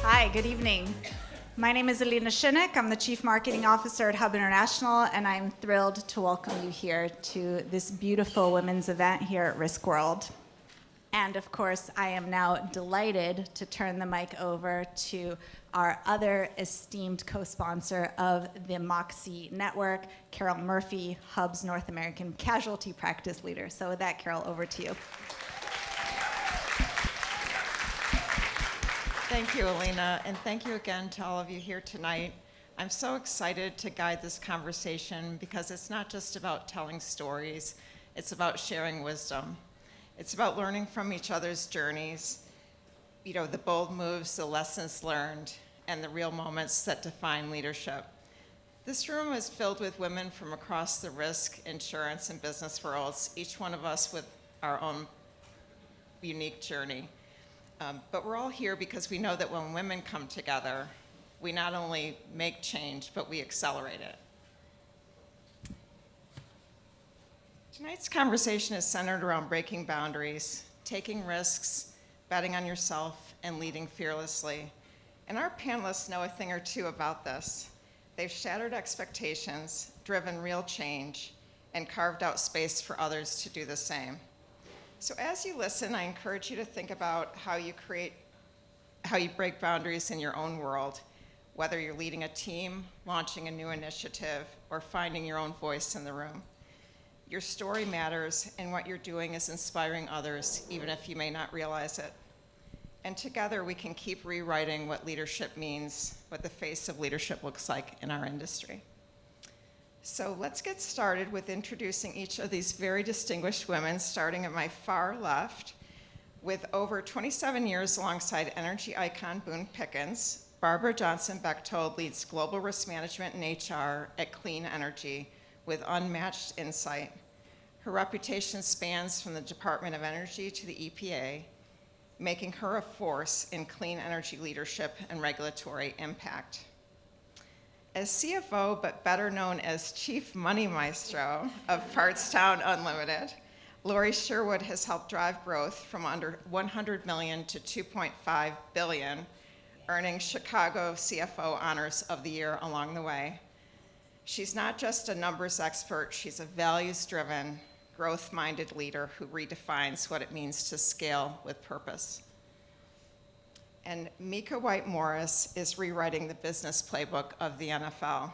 Hi, good evening. My name is Alina Shinnick. I'm the Chief Marketing Officer at Hub International, and I'm thrilled to welcome you here to this beautiful women's event here at RISKWORLD. And of course, I am now delighted to turn the mic over to our other esteemed co-sponsor of the MOXIE network, Carol Murphy, Hub's North American Casualty Practice Leader. So with that, Carol, over to you. Thank you, Alina, and thank you again to all of you here tonight. I'm so excited to guide this conversation because it's not just about telling stories, it's about sharing wisdom. It's about learning from each other's journeys, the bold moves, the lessons learned, and the real moments that define leadership. This room is filled with women from across the risk, insurance, and business worlds, each one of us with our own unique journey. But we're all here because we know that when women come together, we not only make change, but we accelerate it. Tonight's conversation is centered around breaking boundaries, taking risks, betting on yourself, and leading fearlessly. And our panelists know a thing or two about this. They've shattered expectations, driven real change, and carved out space for others to do the same. So as you listen, I encourage you to think about how you break boundaries in your own world, whether you're leading a team, launching a new initiative, or finding your own voice in the room. Your story matters, and what you're doing is inspiring others, even if you may not realize it. And together, we can keep rewriting what leadership means, what the face of leadership looks like in our industry. So let's get started with introducing each of these very distinguished women, starting at my far left. With over 27 years alongside energy icon Boone Pickens, Barbara Johnson-Bechtold leads global risk management and HR at Clean Energy with unmatched insight. Her reputation spans from the Department of Energy to the EPA, making her a force in clean energy leadership and regulatory impact. As CFO, but better known as Chief Money Maestro of Parktown Unlimited, Lori Sherwood has helped drive growth from under $100 million to $2.5 billion, earning Chicago CFO Honors of the Year along the way. She's not just a numbers expert, she's a values-driven, growth-minded leader who redefines what it means to scale with purpose. And Mika White Morris is rewriting the business playbook of the NFL.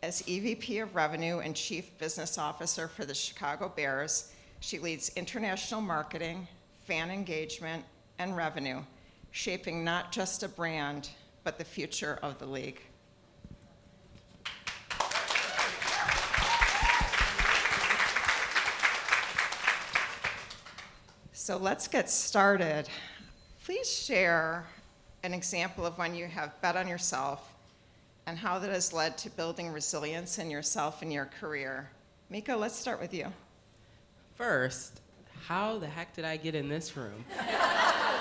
As EVP of Revenue and Chief Business Officer for the Chicago Bears, she leads international marketing, fan engagement, and revenue, shaping not just a brand, but the future of the league. So let's get started. Please share an example of when you have bet on yourself and how that has led to building resilience in yourself and your career. Mika, let's start with you. First, how the heck did I get in this room?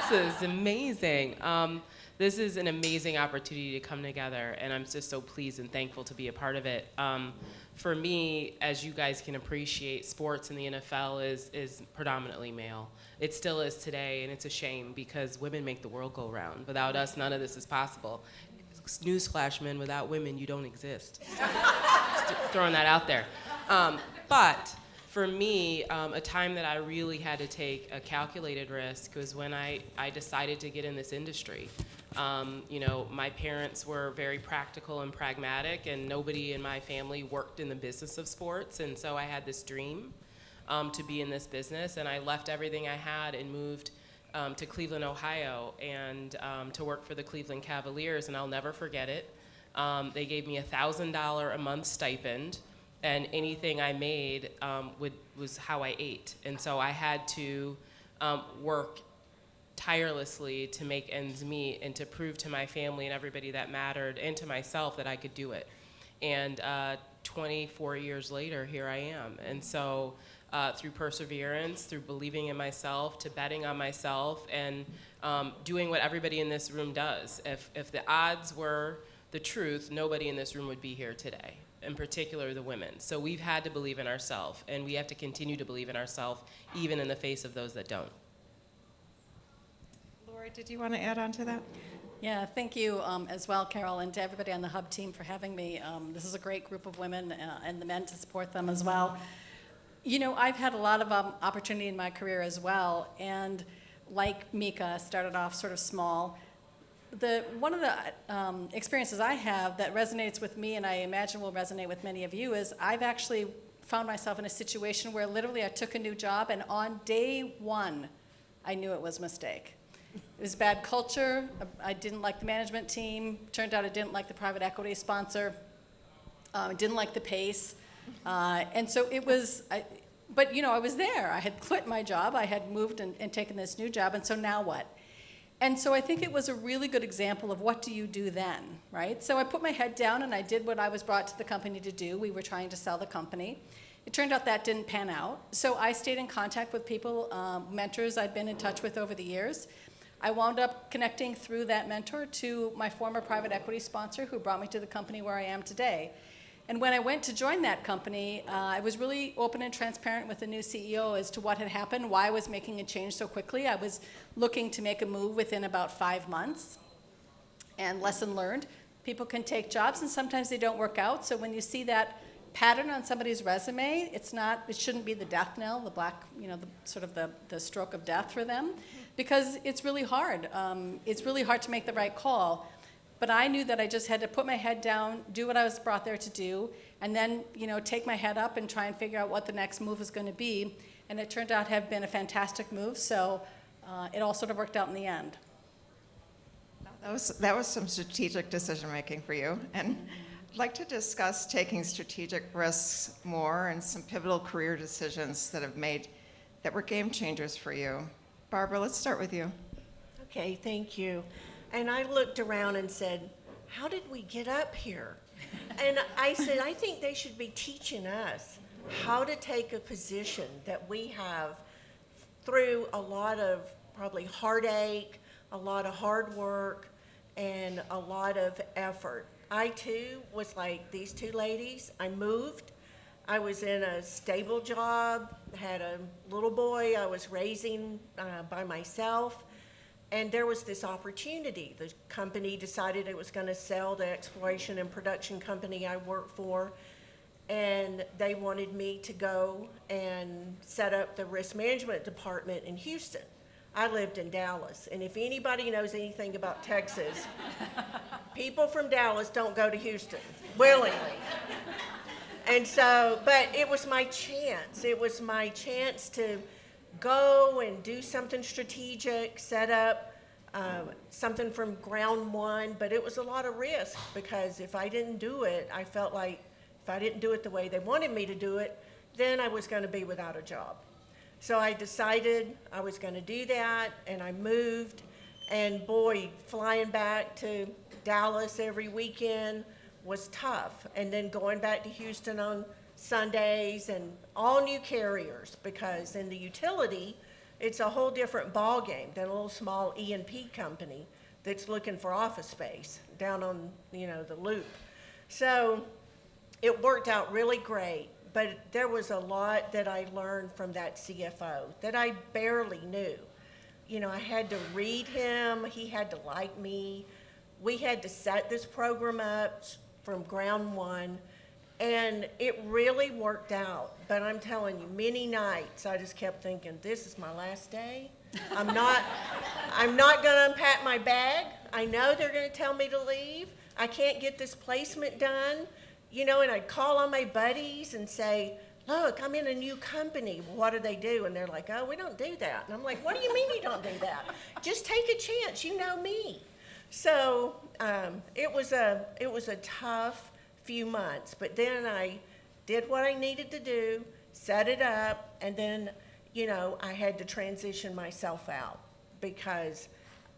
This is amazing. This is an amazing opportunity to come together, and I'm just so pleased and thankful to be a part of it. For me, as you guys can appreciate, sports in the NFL is predominantly male. It still is today, and it's a shame because women make the world go round. Without us, none of this is possible. Newsflash, men, without women, you don't exist. Just throwing that out there. But for me, a time that I really had to take a calculated risk was when I decided to get in this industry. My parents were very practical and pragmatic, and nobody in my family worked in the business of sports, and so I had this dream to be in this business, and I left everything I had and moved to Cleveland, Ohio, and to work for the Cleveland Cavaliers, and I'll never forget it. They gave me a $1,000 a month stipend, and anything I made was how I ate, and so I had to work tirelessly to make ends meet and to prove to my family and everybody that mattered and to myself that I could do it. And 24 years later, here I am. And so through perseverance, through believing in myself, to betting on myself, and doing what everybody in this room does. If the odds were the truth, nobody in this room would be here today, in particular the women. So we've had to believe in ourselves, and we have to continue to believe in ourselves, even in the face of those that don't. Lori, did you want to add on to that? Yeah, thank you as well, Carol, and to everybody on the Hub team for having me. This is a great group of women and the men to support them as well. You know, I've had a lot of opportunity in my career as well, and like Mika, started off sort of small. One of the experiences I have that resonates with me, and I imagine will resonate with many of you, is I've actually found myself in a situation where literally I took a new job, and on day one, I knew it was a mistake. It was bad culture. I didn't like the management team. Turned out I didn't like the private equity sponsor. I didn't like the pace. And so it was, but you know, I was there. I had quit my job. I had moved and taken this new job, and so now what? And so I think it was a really good example of what do you do then, right? So I put my head down and I did what I was brought to the company to do. We were trying to sell the company. It turned out that didn't pan out. So I stayed in contact with people, mentors I'd been in touch with over the years. I wound up connecting through that mentor to my former private equity sponsor who brought me to the company where I am today. And when I went to join that company, I was really open and transparent with the new CEO as to what had happened, why I was making a change so quickly. I was looking to make a move within about 5 months. And lesson learned, people can take jobs and sometimes they don't work out. So when you see that pattern on somebody's resume, it shouldn't be the death knell, the black, you know, the stroke of death for them, because it's really hard. It's really hard to make the right call. But I knew that I just had to put my head down, do what I was brought there to do, and then, you know, take my head up and try and figure out what the next move is going to be. And it turned out to have been a fantastic move, so it all sort of worked out in the end. That was some strategic decision making for you. And I'd like to discuss taking strategic risks more and some pivotal career decisions that were game changers for you. Barbara, let's start with you. Okay, thank you. And I looked around and said, how did we get up here? And I said, I think they should be teaching us how to take a position that we have through a lot of probably heartache, a lot of hard work, and a lot of effort. I too was like these two ladies. I moved. I was in a stable job, had a little boy I was raising by myself. And there was this opportunity. The company decided it was going to sell the exploration and production company I worked for. And they wanted me to go and set up the risk management department in Houston. I lived in Dallas. And if anybody knows anything about Texas, people from Dallas don't go to Houston willingly. And so, but it was my chance. It was my chance to go and do something strategic, set up something from ground one, but it was a lot of risk because if I didn't do it, I felt like if I didn't do it the way they wanted me to do it, then I was going to be without a job. So I decided I was going to do that, and I moved, and boy, flying back to Dallas every weekend was tough, and then going back to Houston on Sundays and all new carriers, because in the utility, it's a whole different ball game than a little small E&P company that's looking for office space down on, you know, the loop. So it worked out really great, but there was a lot that I learned from that CFO that I barely knew. You know, I had to read him, he had to like me. We had to set this program up from ground one. And it really worked out, but I'm telling you, many nights I just kept thinking, this is my last day. I'm not gonna unpack my bag. I know they're gonna tell me to leave. I can't get this placement done. You know, and I'd call on my buddies and say, look, I'm in a new company. Well, what do they do? And they're like, oh, we don't do that. And I'm like, what do you mean you don't do that? Just take a chance, you know me. So it was a tough few months, but then I did what I needed to do, set it up, and then, you know, I had to transition myself out because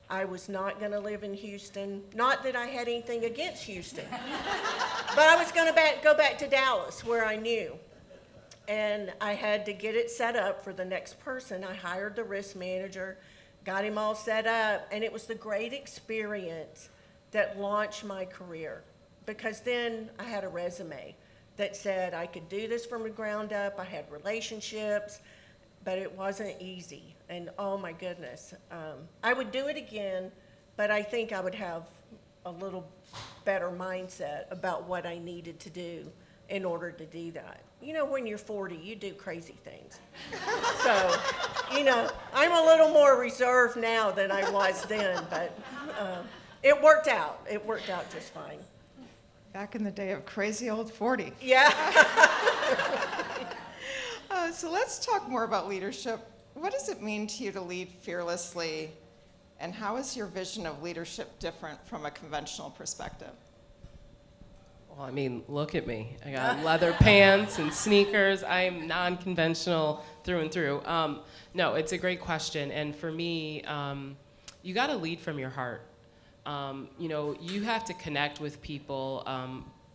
I was not going to live in Houston. Not that I had anything against Houston, but I was going to go back to Dallas where I knew. And I had to get it set up for the next person. I hired the risk manager, got him all set up, and it was the great experience that launched my career. Because then I had a resume that said I could do this from the ground up. I had relationships, but it wasn't easy. And oh my goodness, I would do it again, but I think I would have a little better mindset about what I needed to do in order to do that. You know, when you're 40, you do crazy things. So, you know, I'm a little more reserved now than I was then, but it worked out. It worked out just fine. Back in the day of crazy old 40. Yeah. So let's talk more about leadership. What does it mean to you to lead fearlessly, and how is your vision of leadership different from a conventional perspective? Well, I mean, look at me. I got leather pants and sneakers. I am non-conventional through and through. No, it's a great question. And for me, you got to lead from your heart. You know, you have to connect with people,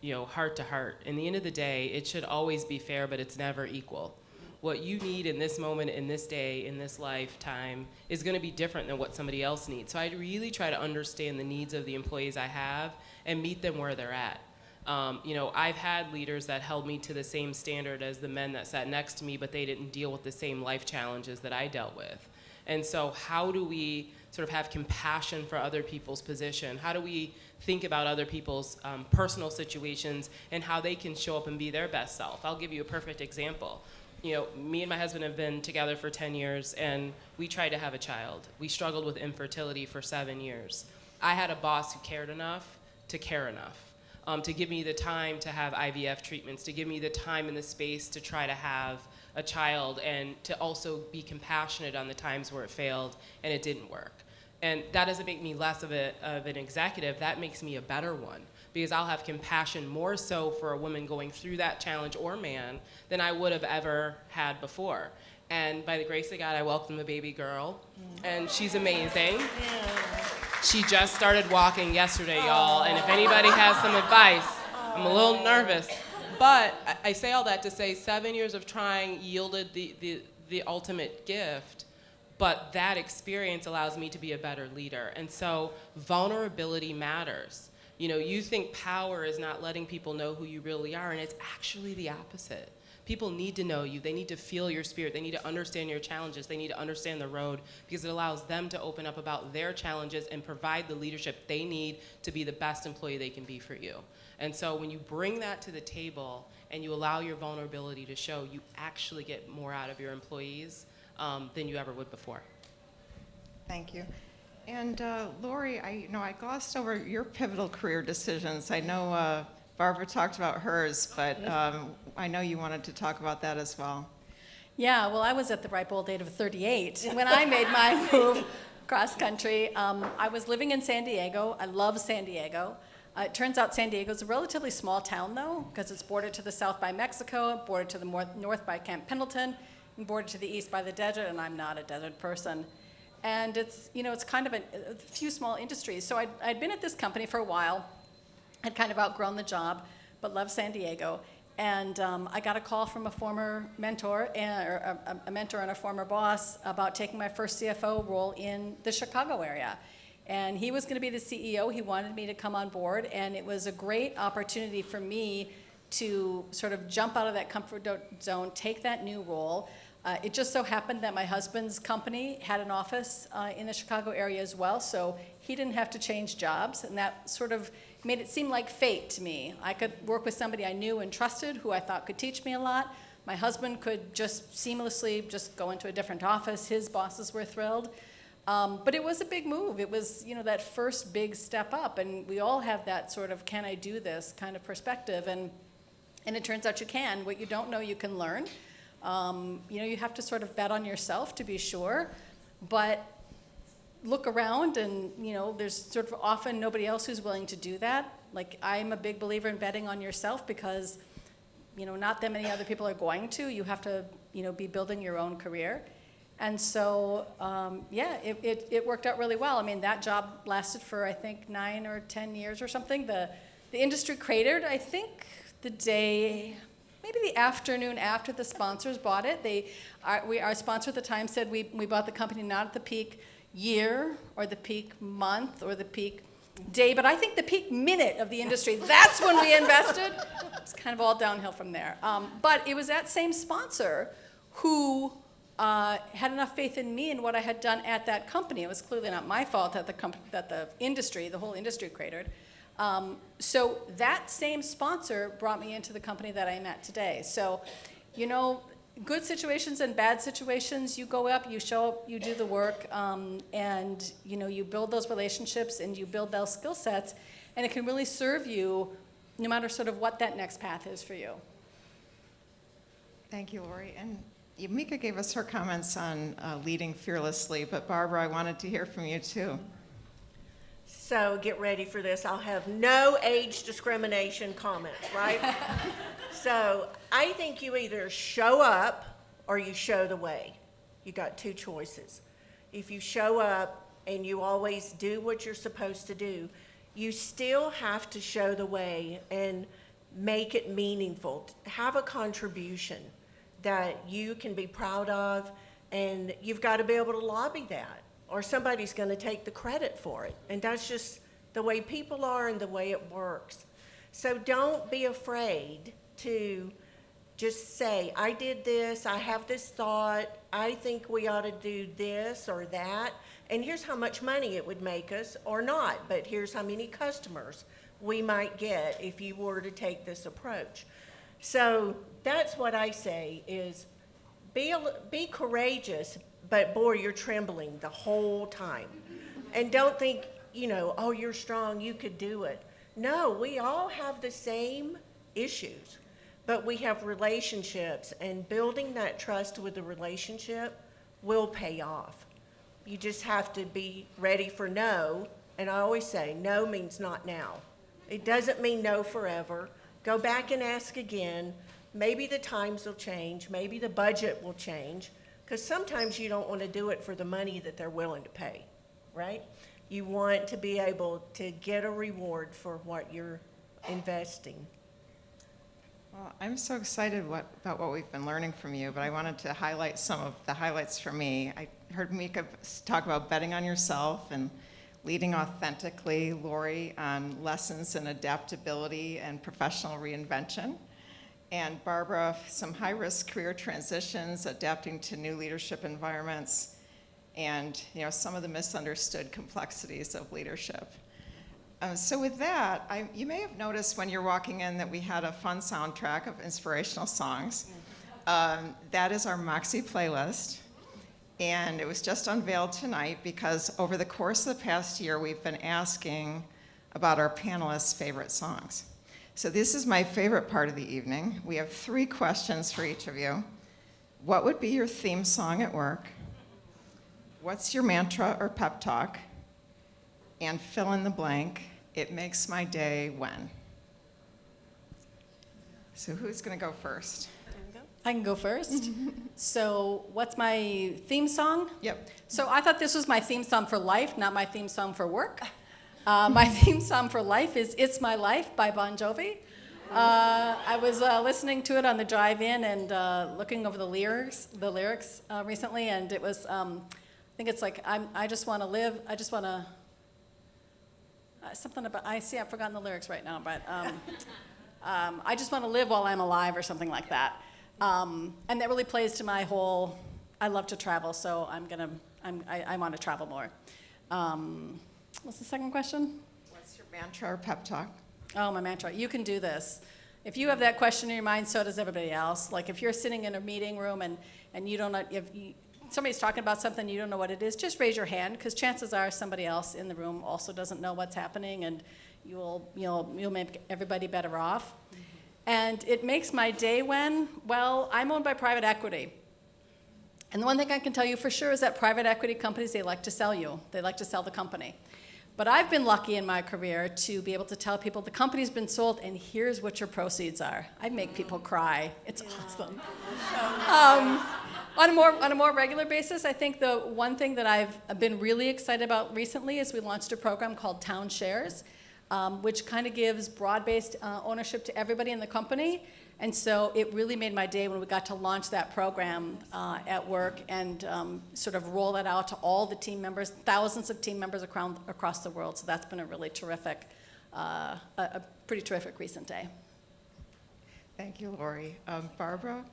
you know, heart to heart. In the end of the day, it should always be fair, but it's never equal. What you need in this moment, in this day, in this lifetime is going to be different than what somebody else needs. So I really try to understand the needs of the employees I have and meet them where they're at. You know, I've had leaders that held me to the same standard as the men that sat next to me, but they didn't deal with the same life challenges that I dealt with. And so how do we sort of have compassion for other people's position? How do we think about other people's personal situations and how they can show up and be their best self? I'll give you a perfect example. You know, me and my husband have been together for 10 years, and we tried to have a child. We struggled with infertility for 7 years. I had a boss who cared enough to care enough, to give me the time to have IVF treatments, to give me the time and the space to try to have a child, and to also be compassionate on the times where it failed and it didn't work. And that doesn't make me less of an executive. That makes me a better one, because I'll have compassion more so for a woman going through that challenge, or man, than I would have ever had before. And by the grace of God, I welcomed a baby girl, and she's amazing. She just started walking yesterday, y'all, and if anybody has some advice, I'm a little nervous. But I say all that to say 7 years of trying yielded the ultimate gift, but that experience allows me to be a better leader. And so vulnerability matters. You know, you think power is not letting people know who you really are, and it's actually the opposite. People need to know you. They need to feel your spirit. They need to understand your challenges. They need to understand the road, because it allows them to open up about their challenges and provide the leadership they need to be the best employee they can be for you. And so when you bring that to the table and you allow your vulnerability to show, you actually get more out of your employees than you ever would before. Thank you. And Lori, I glossed over your pivotal career decisions. I know Barbara talked about hers, but I know you wanted to talk about that as well. Yeah, well, I was at the ripe old age of 38 when I made my move cross country. I was living in San Diego. I love San Diego. It turns out San Diego is a relatively small town, though, because it's bordered to the south by Mexico, bordered to the north by Camp Pendleton, and bordered to the east by the desert, and I'm not a desert person. And it's, you know, it's kind of a few small industries. So I'd been at this company for a while, had kind of outgrown the job, but loved San Diego. And I got a call from a former mentor, or a mentor and a former boss, about taking my first CFO role in the Chicago area. And he was going to be the CEO. He wanted me to come on board, and it was a great opportunity for me to sort of jump out of that comfort zone, take that new role. It just so happened that my husband's company had an office in the Chicago area as well, so he didn't have to change jobs, and that sort of made it seem like fate to me. I could work with somebody I knew and trusted, who I thought could teach me a lot. My husband could just seamlessly just go into a different office. His bosses were thrilled. But it was a big move. It was, you know, that first big step up, and we all have that sort of, can I do this kind of perspective, and it turns out you can. What you don't know, you can learn. You know, you have to sort of bet on yourself to be sure, but look around, and, you know, there's sort of often nobody else who's willing to do that. Like, I'm a big believer in betting on yourself, because, you know, not that many other people are going to. You have to, you know, be building your own career. And so, yeah, it worked out really well. I mean, that job lasted for, I think, 9 or 10 years or something. The industry cratered, I think, the day, maybe the afternoon after the sponsors bought it. Our sponsor at the time said we bought the company not at the peak year or the peak month or the peak day, but I think the peak minute of the industry, that's when we invested. It's kind of all downhill from there. But it was that same sponsor who had enough faith in me and what I had done at that company. It was clearly not my fault that the whole industry cratered. So that same sponsor brought me into the company that I'm at today. So, you know, good situations and bad situations, you go up, you show up, you do the work, and you know, you build those relationships and you build those skill sets, and it can really serve you no matter sort of what that next path is for you. Thank you, Lori. And Mika gave us her comments on leading fearlessly, but Barbara, I wanted to hear from you too. So get ready for this. I'll have no age discrimination comments, right? So I think you either show up or you show the way. You got two choices. If you show up and you always do what you're supposed to do, you still have to show the way and make it meaningful. Have a contribution that you can be proud of, and you've got to be able to lobby that, or somebody's going to take the credit for it. And that's just the way people are and the way it works. So don't be afraid to just say, I did this, I have this thought, I think we ought to do this or that, and here's how much money it would make us, or not, but here's how many customers we might get if you were to take this approach. So that's what I say is be courageous, but boy, you're trembling the whole time. And don't think, you know, oh, you're strong, you could do it. No, we all have the same issues, but we have relationships, and building that trust with the relationship will pay off. You just have to be ready for no, and I always say no means not now. It doesn't mean no forever. Go back and ask again. Maybe the times will change, maybe the budget will change, because sometimes you don't want to do it for the money that they're willing to pay, right? You want to be able to get a reward for what you're investing. Well, I'm so excited about what we've been learning from you, but I wanted to highlight some of the highlights for me. I heard Mika talk about betting on yourself and leading authentically, Lori on lessons in adaptability and professional reinvention, and Barbara, some high-risk career transitions, adapting to new leadership environments, and you know, some of the misunderstood complexities of leadership. So with that, you may have noticed when you're walking in that we had a fun soundtrack of inspirational songs. That is our MOXIE playlist. And it was just unveiled tonight because over the course of the past year, we've been asking about our panelists' favorite songs. So this is my favorite part of the evening. We have 3 questions for each of you. What would be your theme song at work? What's your mantra or pep talk? And fill in the blank, it makes my day when. So who's going to go first? I can go first. So what's my theme song? Yep. So I thought this was my theme song for life, not my theme song for work. My theme song for life is It's My Life by Bon Jovi. I was listening to it on the drive-in and looking over the lyrics recently, and it was, I think it's like, I just want to live, I just want to, something about, I've forgotten the lyrics right now, but I just want to live while I'm alive or something like that. And that really plays to my whole, I love to travel, so I want to travel more. What's the second question? What's your mantra or pep talk? Oh, my mantra. You can do this. If you have that question in your mind, so does everybody else. Like if you're sitting in a meeting room and you don't know, somebody's talking about something, you don't know what it is, just raise your hand, because chances are somebody else in the room also doesn't know what's happening, and you'll make everybody better off. Mm-hmm. And it makes my day when, well, I'm owned by private equity. And the one thing I can tell you for sure is that private equity companies, they like to sell you. They like to sell the company. But I've been lucky in my career to be able to tell people the company's been sold and here's what your proceeds are. I make people cry. It's awesome. On a more regular basis, I think the one thing that I've been really excited about recently is we launched a program called Town Shares, which kind of gives broad-based ownership to everybody in the company. And so it really made my day when we got to launch that program at work and sort of roll that out to all the team members, thousands of team members across the world. So that's been a really terrific, a pretty terrific recent day. Thank you, Lori. Barbara?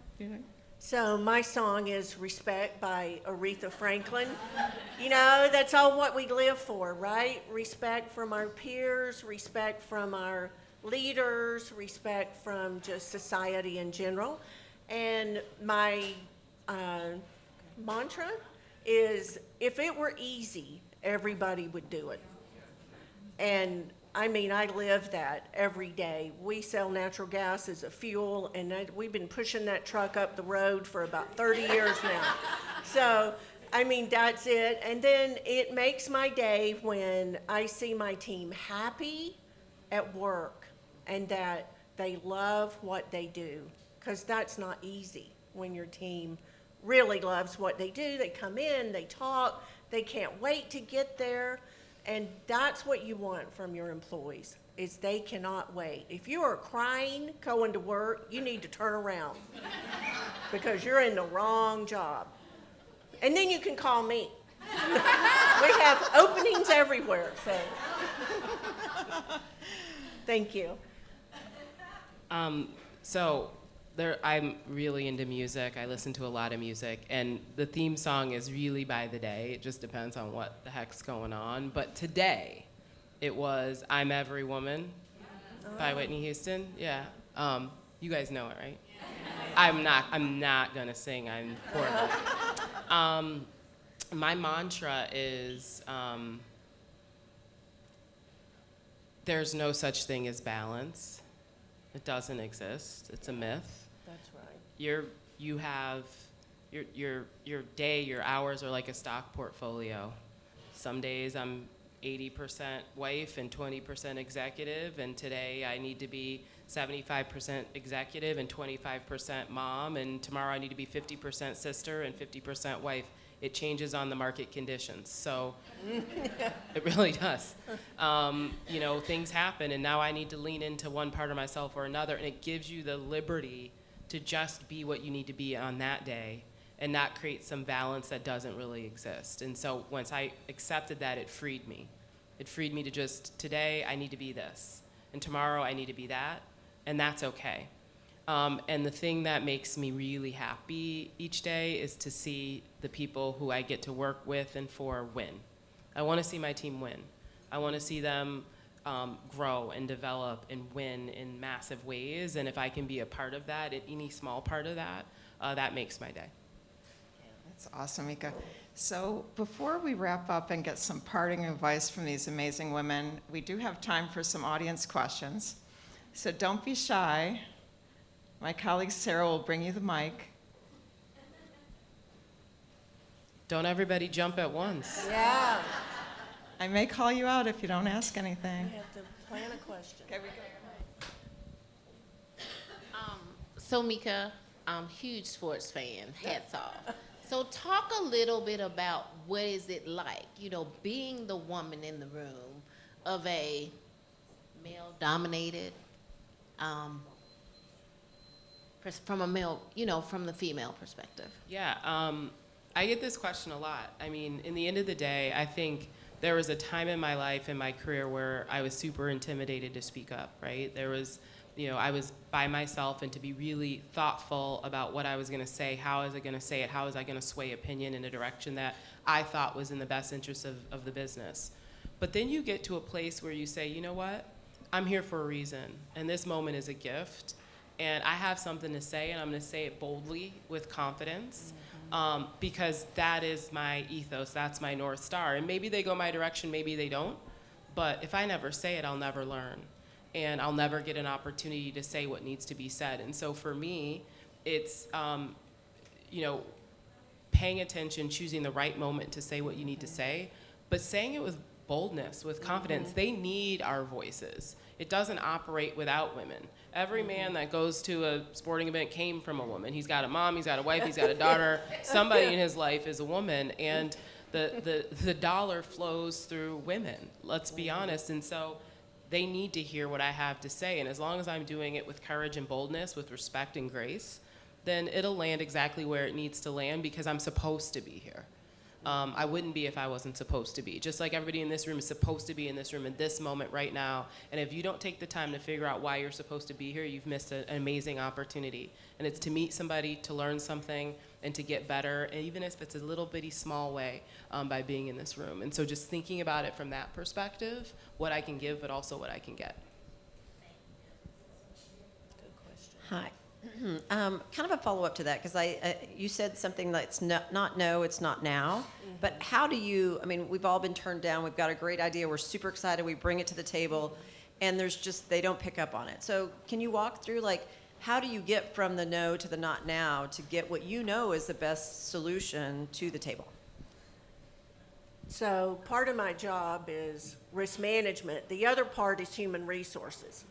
So my song is Respect by Aretha Franklin. You know, that's all what we live for, right? Respect from our peers, respect from our leaders, respect from just society in general. And my mantra is, if it were easy, everybody would do it. And I mean, I live that every day. We sell natural gas as a fuel, and we've been pushing that truck up the road for about 30 years now. So, I mean, that's it. And then it makes my day when I see my team happy at work and that they love what they do, because that's not easy when your team really loves what they do. They come in, they talk, they can't wait to get there. And that's what you want from your employees, is they cannot wait. If you are crying going to work, you need to turn around because you're in the wrong job. And then you can call me. We have openings everywhere, so. Thank you. I'm really into music. I listen to a lot of music, and the theme song is really by the day. It just depends on what the heck's going on. But today, it was "I'm Every Woman" by Whitney Houston. Yeah, you guys know it, right? I'm not gonna sing. I'm horrible. My mantra is, there's no such thing as balance. It doesn't exist. It's a myth. That's right. You have your day, your hours are like a stock portfolio. Some days I'm 80% wife and 20% executive, and today I need to be 75% executive and 25% mom, and tomorrow I need to be 50% sister and 50% wife. It changes on the market conditions, so it really does. You know, things happen, and now I need to lean into one part of myself or another, and it gives you the liberty to just be what you need to be on that day and not create some balance that doesn't really exist. And so once I accepted that, it freed me. It freed me to just, today I need to be this, and tomorrow I need to be that, and that's okay. And the thing that makes me really happy each day is to see the people who I get to work with and for win. I want to see my team win. I want to see them grow and develop and win in massive ways. And if I can be a part of that, any small part of that, that makes my day. That's awesome, Mika. So before we wrap up and get some parting advice from these amazing women, we do have time for some audience questions. So don't be shy. My colleague Sarah will bring you the mic. Don't everybody jump at once. Yeah. I may call you out if you don't ask anything. We have to plan a question. Okay, we go. So Mika, I'm huge sports fan, hats off. So talk a little bit about what is it like, you know, being the woman in the room of a male-dominated, from a male, you know, from the female perspective. Yeah, I get this question a lot. I mean, in the end of the day, I think there was a time in my life, in my career, where I was super intimidated to speak up, right? There was, you know, I was by myself, and to be really thoughtful about what I was gonna say, how was I gonna say it, how was I gonna sway opinion in a direction that I thought was in the best interest of the business. But then you get to a place where you say, you know what? I'm here for a reason, and this moment is a gift, and I have something to say, and I'm gonna say it boldly with confidence. Because that is my ethos, that's my North Star. And maybe they go my direction, maybe they don't. But if I never say it, I'll never learn. And I'll never get an opportunity to say what needs to be said. And so for me, it's, you know, paying attention, choosing the right moment to say what you need to say, but saying it with boldness, with confidence. They need our voices. It doesn't operate without women. Every man that goes to a sporting event came from a woman. He's got a mom, he's got a wife, he's got a daughter. Somebody in his life is a woman, and the dollar flows through women, let's be honest. And so they need to hear what I have to say, and as long as I'm doing it with courage and boldness, with respect and grace, then it'll land exactly where it needs to land, because I'm supposed to be here. I wouldn't be if I wasn't supposed to be. Just like everybody in this room is supposed to be in this room in this moment right now. And if you don't take the time to figure out why you're supposed to be here, you've missed an amazing opportunity. And it's to meet somebody, to learn something, and to get better, and even if it's a little bitty small way, by being in this room. And so just thinking about it from that perspective, what I can give, but also what I can get. Hi. Kind of a follow-up to that, because you said something that's not no, it's not now. But how do you, I mean, we've all been turned down. We've got a great idea. We're super excited. We bring it to the table, and there's just, they don't pick up on it. So can you walk through, like, how do you get from the no to the not now to get what you know is the best solution to the table? So part of my job is risk management. The other part is human resources.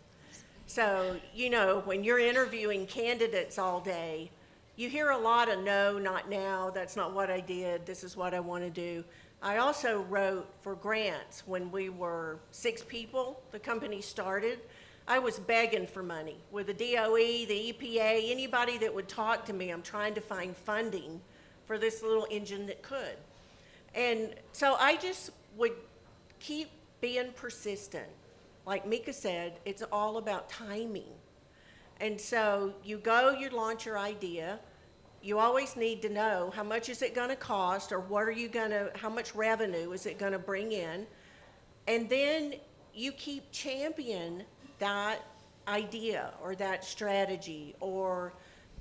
So, you know, when you're interviewing candidates all day, you hear a lot of no, not now, that's not what I did, this is what I want to do. I also wrote for grants when we were 6 people, the company started. I was begging for money with the DOE, the EPA, anybody that would talk to me. I'm trying to find funding for this little engine that could. And so I just would keep being persistent. Like Mika said, it's all about timing. And so you go, you launch your idea. You always need to know how much is it going to cost, or what are you going to, how much revenue is it going to bring in? And then you keep championing that idea or that strategy, or,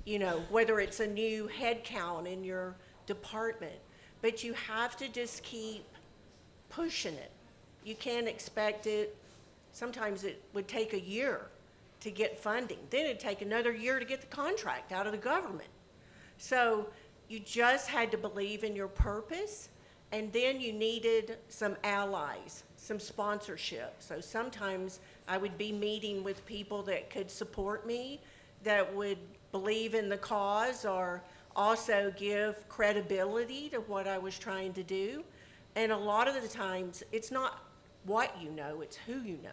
you know, whether it's a new head count in your department. But you have to just keep pushing it. You can't expect it. Sometimes it would take a year to get funding. Then it'd take another year to get the contract out of the government. So you just had to believe in your purpose, and then you needed some allies, some sponsorship. So sometimes I would be meeting with people that could support me, that would believe in the cause, or also give credibility to what I was trying to do. And a lot of the times, it's not what you know, it's who you know.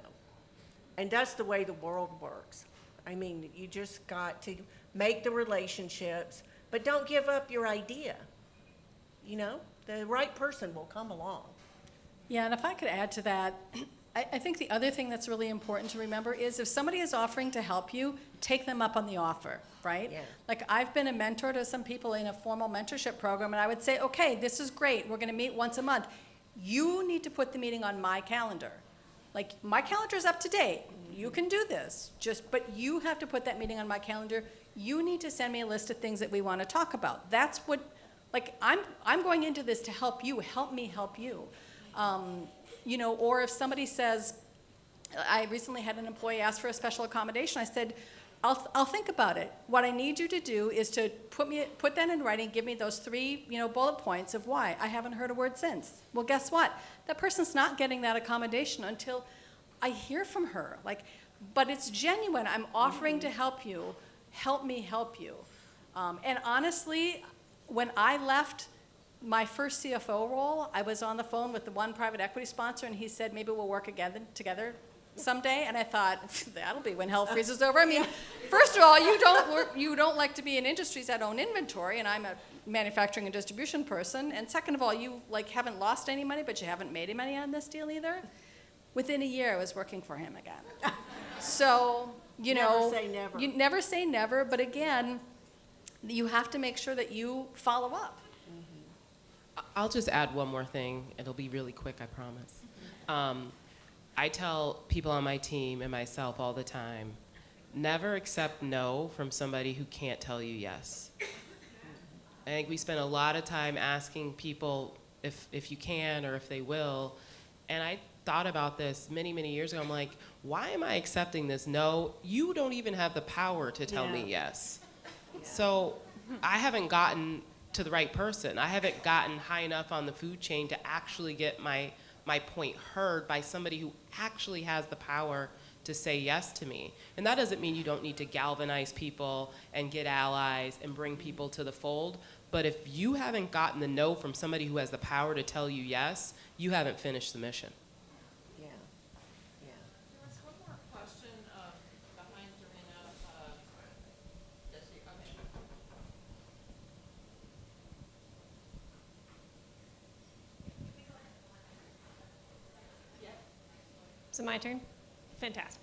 And that's the way the world works. I mean, you just got to make the relationships, but don't give up your idea. You know, the right person will come along. Yeah, and if I could add to that, I think the other thing that's really important to remember is if somebody is offering to help you, take them up on the offer, right? Yeah. Like, I've been a mentor to some people in a formal mentorship program, and I would say, okay, this is great. We're going to meet once a month. You need to put the meeting on my calendar. Like, my calendar's up to date. You can do this, but you have to put that meeting on my calendar. You need to send me a list of things that we want to talk about. That's what, like, I'm going into this to help you. Help me help you. You know, or if somebody says, I recently had an employee ask for a special accommodation. I said, I'll think about it. What I need you to do is to put that in writing, give me those 3, you know, bullet points of why. I haven't heard a word since. Well, guess what? That person's not getting that accommodation until I hear from her. Like, but it's genuine. I'm offering to help you. Help me help you. And honestly, when I left my first CFO role, I was on the phone with the one private equity sponsor, and he said, maybe we'll work again together someday. And I thought, that'll be when hell freezes over. I mean, first of all, you don't like to be in industries that own inventory, and I'm a manufacturing and distribution person. And second of all, you like haven't lost any money, but you haven't made any money on this deal either. Within a year, I was working for him again. So, you know, Never say never. You never say never, but again, you have to make sure that you follow up. I'll just add one more thing. It'll be really quick, I promise. I tell people on my team and myself all the time, never accept no from somebody who can't tell you yes. I think we spend a lot of time asking people if you can or if they will. And I thought about this many, many years ago. I'm like, why am I accepting this no? You don't even have the power to tell me yes. So I haven't gotten to the right person. I haven't gotten high enough on the food chain to actually get my point heard by somebody who actually has the power to say yes to me. And that doesn't mean you don't need to galvanize people and get allies and bring people to the fold. But if you haven't gotten the no from somebody who has the power to tell you yes, you haven't finished the mission. Yeah. Yeah. There's one more question behind Dorina. Jesse, okay. So my turn? Fantastic.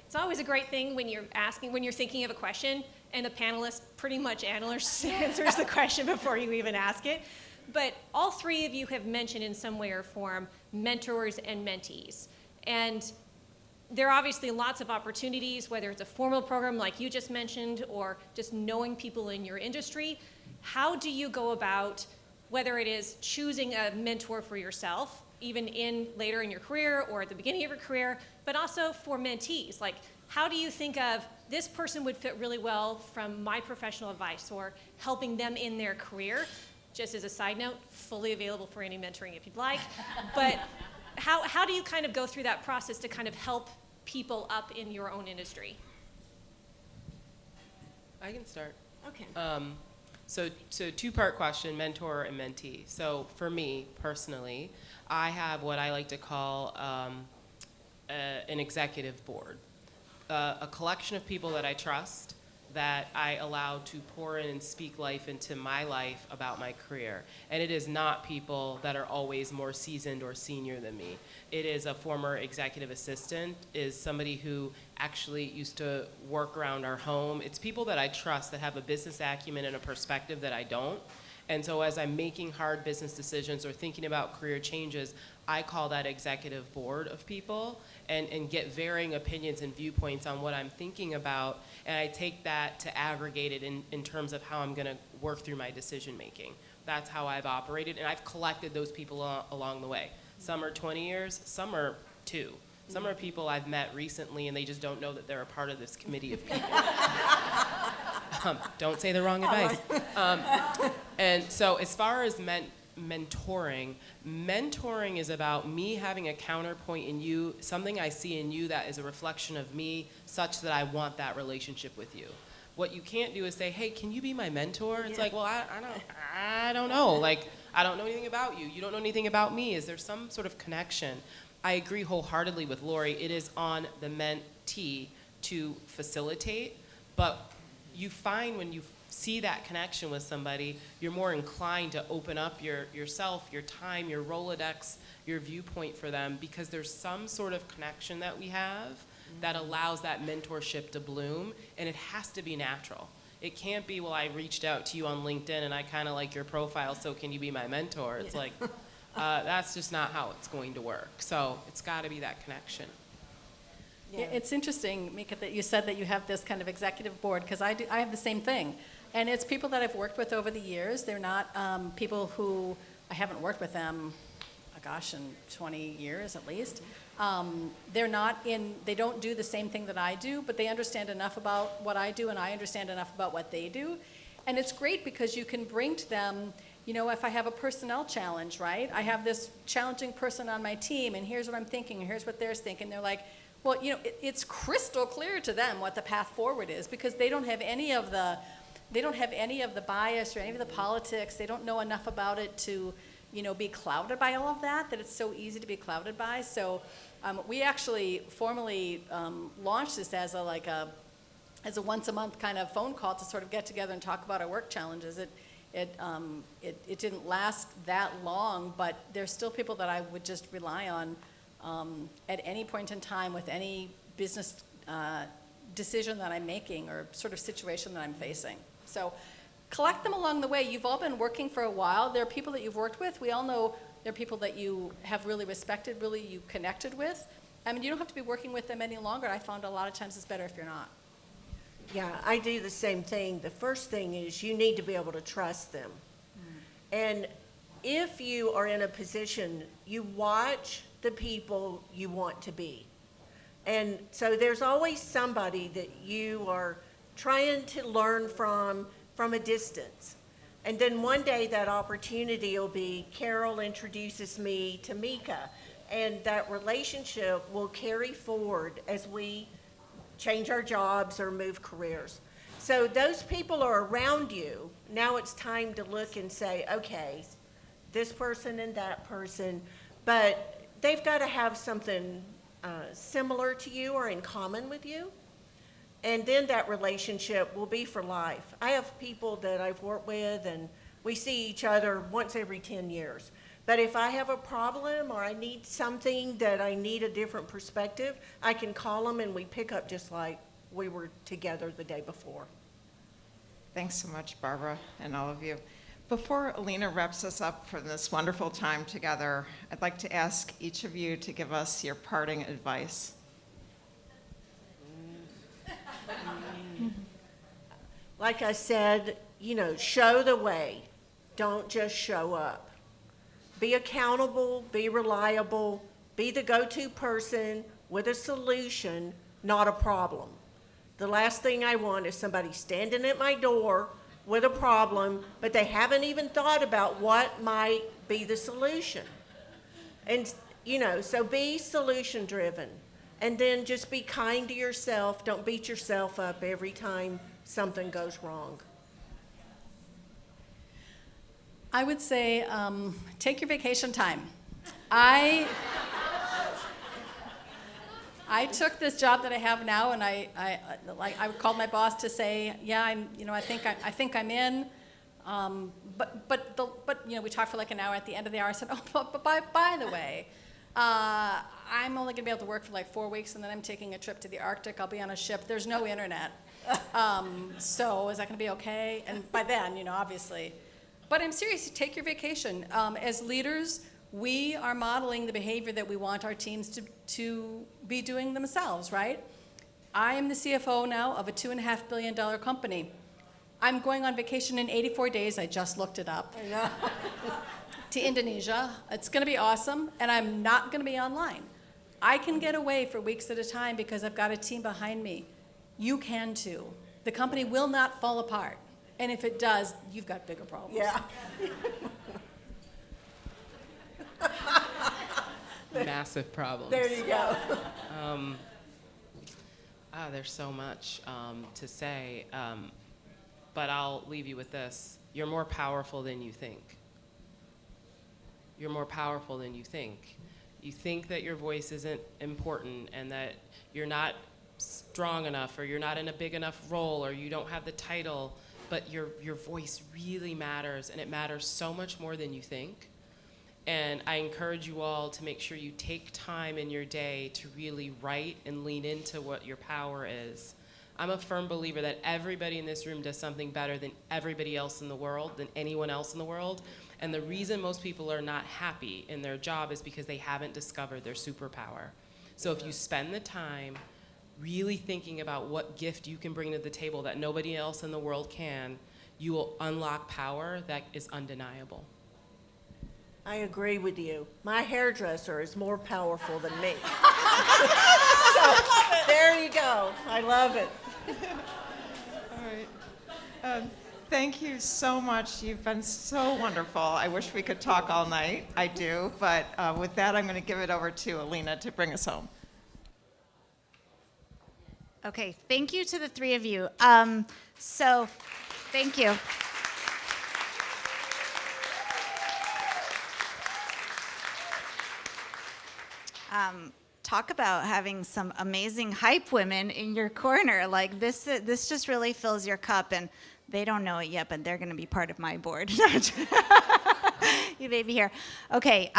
It's always a great thing when you're thinking of a question, and the panelist pretty much answers the question before you even ask it. But all three of you have mentioned in some way or form mentors and mentees. And there are obviously lots of opportunities, whether it's a formal program like you just mentioned, or just knowing people in your industry. How do you go about, whether it is choosing a mentor for yourself, even later in your career or at the beginning of your career, but also for mentees? Like, how do you think of, this person would fit really well from my professional advice or helping them in their career? Just as a side note, fully available for any mentoring if you'd like. But how do you kind of go through that process to kind of help people up in your own industry? I can start. Okay. So two-part question, mentor and mentee. So for me personally, I have what I like to call an executive board, a collection of people that I trust, that I allow to pour in and speak life into my life about my career. And it is not people that are always more seasoned or senior than me. It is a former executive assistant, is somebody who actually used to work around our home. It's people that I trust that have a business acumen and a perspective that I don't. And so as I'm making hard business decisions or thinking about career changes, I call that executive board of people and get varying opinions and viewpoints on what I'm thinking about, and I take that to aggregate it in terms of how I'm gonna work through my decision making. That's how I've operated, and I've collected those people along the way. Some are 20 years, some are 2. Some are people I've met recently and they just don't know that they're a part of this committee of people. Don't say the wrong advice. And so as far as mentoring is about me having a counterpoint in you, something I see in you that is a reflection of me, such that I want that relationship with you. What you can't do is say, hey, can you be my mentor? It's like, well, I don't know. Like, I don't know anything about you. You don't know anything about me. Is there some sort of connection? I agree wholeheartedly with Lori. It is on the mentee to facilitate, but you find when you see that connection with somebody, you're more inclined to open up yourself, your time, your Rolodex, your viewpoint for them, because there's some sort of connection that we have that allows that mentorship to bloom, and it has to be natural. It can't be, well, I reached out to you on LinkedIn and I kind of like your profile, so can you be my mentor? It's like, that's just not how it's going to work. So it's got to be that connection. Yeah. It's interesting, Mika, that you said that you have this kind of executive board, because I have the same thing. And it's people that I've worked with over the years. They're not people who, I haven't worked with them, in 20 years at least. They don't do the same thing that I do, but they understand enough about what I do, and I understand enough about what they do. And it's great because you can bring to them, you know, if I have a personnel challenge, right? I have this challenging person on my team, and here's what I'm thinking, and here's what they're thinking. They're like, well, you know, it's crystal clear to them what the path forward is, because they don't have any of the bias or any of the politics. They don't know enough about it to, you know, be clouded by all of that it's so easy to be clouded by. So we actually formally launched this as a once a month kind of phone call to sort of get together and talk about our work challenges. It didn't last that long, but there's still people that I would just rely on at any point in time with any business decision that I'm making or sort of situation that I'm facing. So collect them along the way. You've all been working for a while. There are people that you've worked with. We all know there are people that you have really respected, really you connected with. I mean, you don't have to be working with them any longer. I found a lot of times it's better if you're not. Yeah, I do the same thing. The first thing is you need to be able to trust them. And if you are in a position, you watch the people you want to be. And so there's always somebody that you are trying to learn from a distance. And then one day that opportunity will be, Carol introduces me to Mika, and that relationship will carry forward as we change our jobs or move careers. So those people are around you. Now it's time to look and say, okay, this person and that person, but they've got to have something similar to you or in common with you. And then that relationship will be for life. I have people that I've worked with and we see each other once every 10 years. But if I have a problem or I need something that I need a different perspective, I can call them and we pick up just like we were together the day before. Thanks so much, Barbara, and all of you. Before Alina wraps us up for this wonderful time together, I'd like to ask each of you to give us your parting advice. Like I said, show the way. Don't just show up. Be accountable, be reliable, be the go-to person with a solution, not a problem. The last thing I want is somebody standing at my door with a problem, but they haven't even thought about what might be the solution. And, so be solution driven. And then just be kind to yourself. Don't beat yourself up every time something goes wrong. I would say take your vacation time. I took this job that I have now, and I called my boss to say, yeah, I think I'm in. But we talked for like an hour. At the end of the hour, I said, oh, but by the way, I'm only gonna be able to work for like 4 weeks, and then I'm taking a trip to the Arctic. I'll be on a ship. There's no internet. So is that gonna be okay? And by then, obviously. But I'm serious, take your vacation. As leaders, we are modeling the behavior that we want our teams to be doing themselves, right? I am the CFO now of a $2.5 billion company. I'm going on vacation in 84 days, I just looked it up, I know. to Indonesia. It's gonna be awesome, and I'm not gonna be online. I can get away for weeks at a time because I've got a team behind me. You can too. The company will not fall apart. And if it does, you've got bigger problems. Yeah. Massive problems. There you go. There's so much to say, but I'll leave you with this. You're more powerful than you think. You're more powerful than you think. You think that your voice isn't important and that you're not strong enough or you're not in a big enough role or you don't have the title, but your voice really matters, and it matters so much more than you think. And I encourage you all to make sure you take time in your day to really write and lean into what your power is. I'm a firm believer that everybody in this room does something better than everybody else in the world, than anyone else in the world. And the reason most people are not happy in their job is because they haven't discovered their superpower. So if you spend the time really thinking about what gift you can bring to the table that nobody else in the world can, you will unlock power that is undeniable. I agree with you. My hairdresser is more powerful than me. So, there you go. I love it. All right. Thank you so much. You've been so wonderful. I wish we could talk all night. I do. But with that, I'm going to give it over to Alina to bring us home. Okay, thank you to the three of you. So, thank you. Talk about having some amazing hype women in your corner. Like this just really fills your cup, and they don't know it yet, but they're going to be part of my board. You may be here. Okay,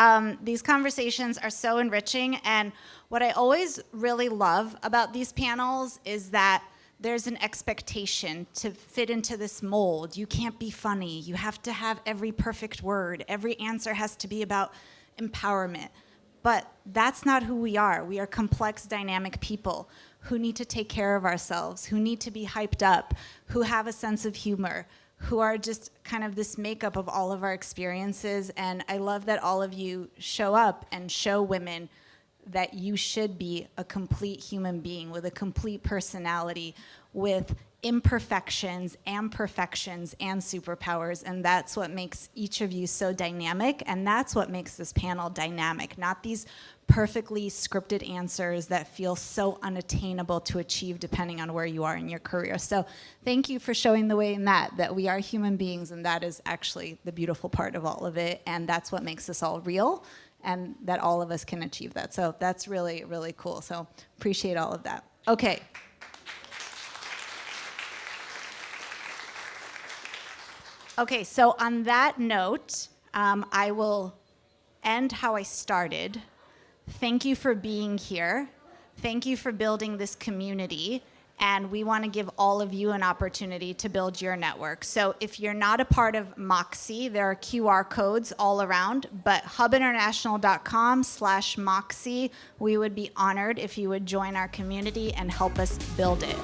these conversations are so enriching, and what I always really love about these panels is that there's an expectation to fit into this mold. You can't be funny. You have to have every perfect word. Every answer has to be about empowerment. But that's not who we are. We are complex, dynamic people who need to take care of ourselves, who need to be hyped up, who have a sense of humor, who are just kind of this makeup of all of our experiences. And I love that all of you show up and show women that you should be a complete human being with a complete personality, with imperfections and perfections and superpowers, and that's what makes each of you so dynamic, and that's what makes this panel dynamic, not these perfectly scripted answers that feel so unattainable to achieve depending on where you are in your career. So thank you for showing the way in that we are human beings, and that is actually the beautiful part of all of it, and that's what makes us all real, and that all of us can achieve that. So that's really, really cool. So appreciate all of that. Okay. Okay, so on that note, I will end how I started. Thank you for being here. Thank you for building this community. And we want to give all of you an opportunity to build your network. So if you're not a part of MOXIE, there are QR codes all around, but hubinternational.com/MOXIE, we would be honored if you would join our community and help us build it.